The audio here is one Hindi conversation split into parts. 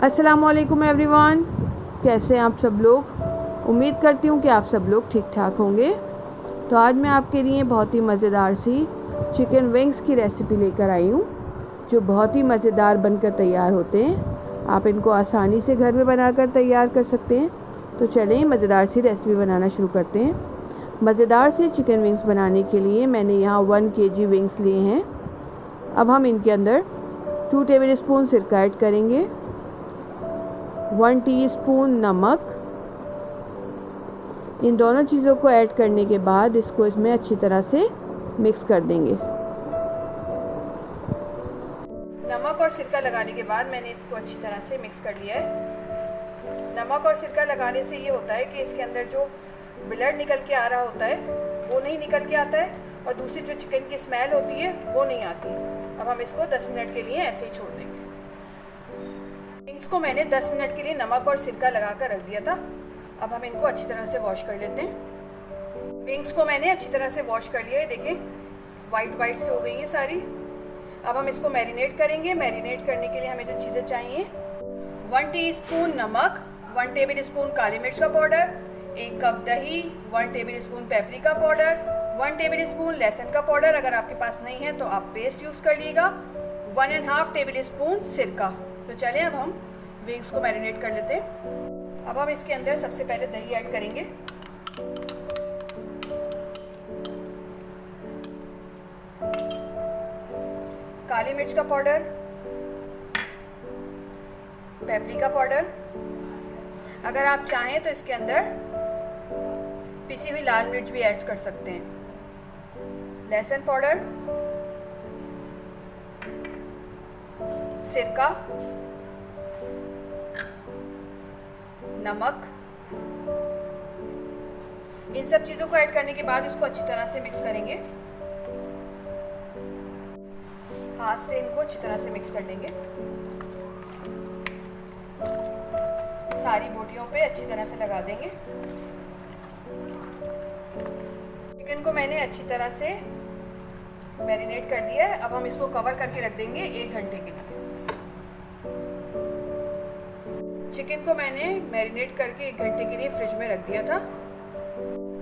अस्सलामुअलैकुम एवरीवन, कैसे हैं आप सब लोग। उम्मीद करती हूँ कि आप सब लोग ठीक ठाक होंगे। तो आज मैं आपके लिए बहुत ही मज़ेदार सी चिकन विंग्स की रेसिपी लेकर आई हूँ, जो बहुत ही मज़ेदार बनकर तैयार होते हैं। आप इनको आसानी से घर में बनाकर तैयार कर सकते हैं। तो चलें मज़ेदार सी रेसिपी बनाना शुरू करते हैं। मज़ेदार से चिकन विंग्स बनाने के लिए मैंने यहाँ 1 kg विंग्स लिए हैं। अब हम इनके अंदर 2 टेबलस्पून सिरका ऐड करेंगे, 1 टीस्पून नमक। इन दोनों चीज़ों को ऐड करने के बाद इसको इसमें अच्छी तरह से मिक्स कर देंगे। नमक और सिरका लगाने के बाद मैंने इसको अच्छी तरह से मिक्स कर लिया है। नमक और सिरका लगाने से ये होता है कि इसके अंदर जो ब्लड निकल के आ रहा होता है वो नहीं निकल के आता है, और दूसरी जो चिकन की स्मेल होती है वो नहीं आती। अब हम इसको 10 मिनट के लिए ऐसे ही छोड़ देंगे। विंग्स को मैंने 10 मिनट के लिए नमक और सिरका लगा कर रख दिया था। अब हम इनको अच्छी तरह से वॉश कर लेते हैं। विंग्स को मैंने अच्छी तरह से वॉश कर लिया है, देखें वाइट से हो गई है सारी। अब हम इसको मैरिनेट करेंगे। मैरिनेट करने के लिए हमें जो चीज़ें चाहिए, 1 टीस्पून नमक, 1 टेबलस्पून काली मिर्च का पाउडर, 1 कप दही, 1 टेबलस्पून पेपरिका पाउडर, 1 टेबलस्पून लहसुन का पाउडर। अगर आपके पास नहीं है तो आप पेस्ट यूज़ कर लीजिएगा, 1.5 टेबलस्पून सिरका। तो चलें अब हम विंग्स को मैरिनेट कर लेते हैं। अब हम इसके अंदर सबसे पहले दही ऐड करेंगे। काली मिर्च का पाउडर, पेपरिका पाउडर। अगर आप चाहें तो इसके अंदर पिसी हुई लाल मिर्च भी ऐड कर सकते हैं। लहसुन पाउडर, सिरका, नमक। इन सब चीज़ों को ऐड करने के बाद इसको अच्छी तरह से मिक्स करेंगे। हाथ से इनको अच्छी तरह से मिक्स कर लेंगे। सारी बोटियों पे अच्छी तरह से लगा देंगे। चिकन को मैंने अच्छी तरह से मैरिनेट कर दिया है। अब हम इसको कवर करके रख देंगे 1 घंटे के लिए। चिकन को मैंने मैरिनेट करके 1 घंटे के लिए फ्रिज में रख दिया था।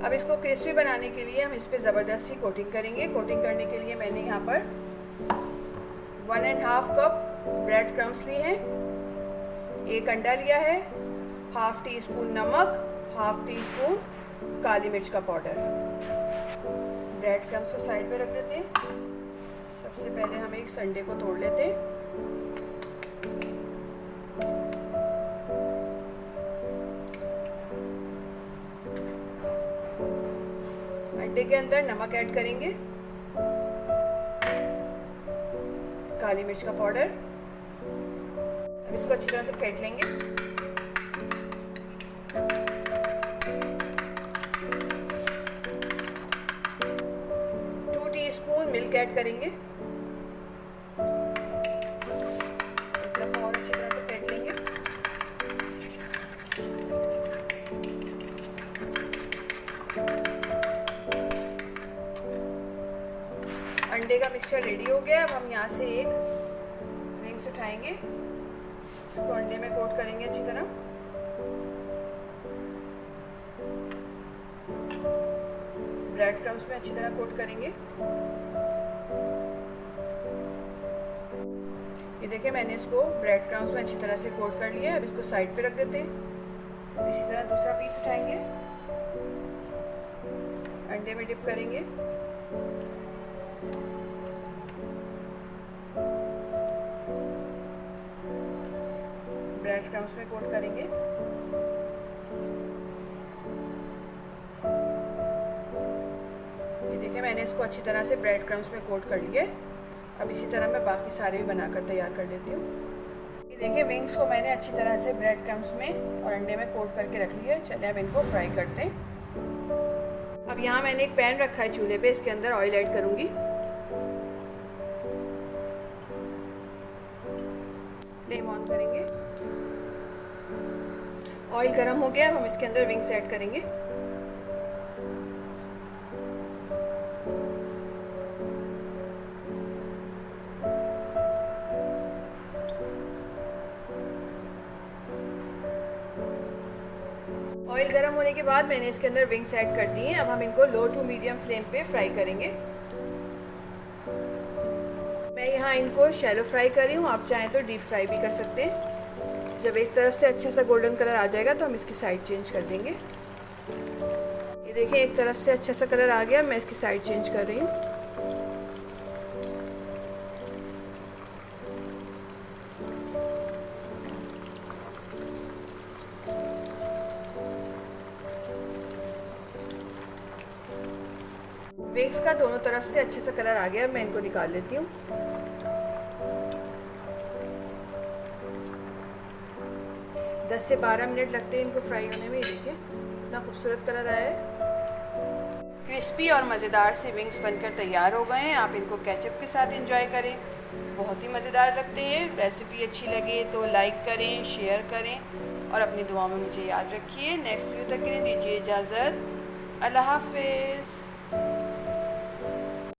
अब इसको क्रिस्पी बनाने के लिए हम इस पर ज़बरदस्त सी कोटिंग करेंगे। कोटिंग करने के लिए मैंने यहाँ पर 1.5 कप ब्रेड क्रम्स लिए हैं, 1 अंडा लिया है, 1/2 टीस्पून नमक, 1/2 टीस्पून काली मिर्च का पाउडर। ब्रेड क्रम्स को साइड पे रख देते हैं। सबसे पहले हम एक संडे को तोड़ लेते हैं। अंडे के अंदर नमक ऐड करेंगे, काली मिर्च का पाउडर। अब इसको अच्छी तरह से फेंट लेंगे। मिल्क ऐड करेंगे। एक दफा और अच्छी तरह से फेंट लेंगे। अंडे का मिक्सचर रेडी हो गया। अब हम यहाँ से एक विंग्स उठाएंगे, इसको अंडे में कोट करेंगे अच्छी तरह। ब्रेड क्रम्स में अच्छी तरह कोट करेंगे। ये देखिए मैंने इसको ब्रेड क्रम्स में अच्छी तरह से कोट कर लिया है। अब इसको साइड पे रख देते हैं। इसी तरह दूसरा पीस उठाएंगे, अंडे में डिप करेंगे। ब्रेड क्रम्स में कोट करेंगे। ये देखिए मैंने इसको अच्छी तरह से ब्रेड क्रम्स में कोट कर लिए। अब इसी तरह मैं बाकी सारे भी बनाकर तैयार कर लेती हूँ। ये देखिए विंग्स को मैंने अच्छी तरह से ब्रेड क्रम्स में और अंडे में कोट करके रख लिया। चलिए अब इनको फ्राई करते हैं। अब यहाँ मैंने एक पैन रखा है चूल्हे पे, इसके अंदर ऑयल ऐड करूँगी। फ्लेम ऑन करेंगे। ऑयल गर्म हो गया। अब हम इसके अंदर विंग्स ऐड करेंगे। गर्म होने के बाद मैंने इसके अंदर विंग्स ऐड कर दिए हैं। अब हम इनको लो टू मीडियम फ्लेम पे फ्राई करेंगे। मैं यहाँ इनको शैलो फ्राई कर रही हूँ, आप चाहें तो डीप फ्राई भी कर सकते हैं। जब एक तरफ से अच्छा सा गोल्डन कलर आ जाएगा तो हम इसकी साइड चेंज कर देंगे। ये देखें, एक तरफ से अच्छा सा कलर आ गया, मैं इसकी साइड चेंज कर रही हूँ। विंग्स का दोनों तरफ से अच्छे से कलर आ गया, मैं इनको निकाल लेती हूँ। दस से 12 मिनट लगते हैं इनको फ्राई होने में। ये देखिए कितना खूबसूरत कलर आया है। क्रिस्पी और मज़ेदार से विंग्स बनकर तैयार हो गए हैं। आप इनको केचप के साथ एंजॉय करें, बहुत ही मज़ेदार लगते हैं। रेसिपी अच्छी लगे तो लाइक करें, शेयर करें और अपनी दुआओं में मुझे याद रखिए। नेक्स्ट वीडियो तक के लिए दीजिए इजाज़त। अल्लाह हाफ़िज़।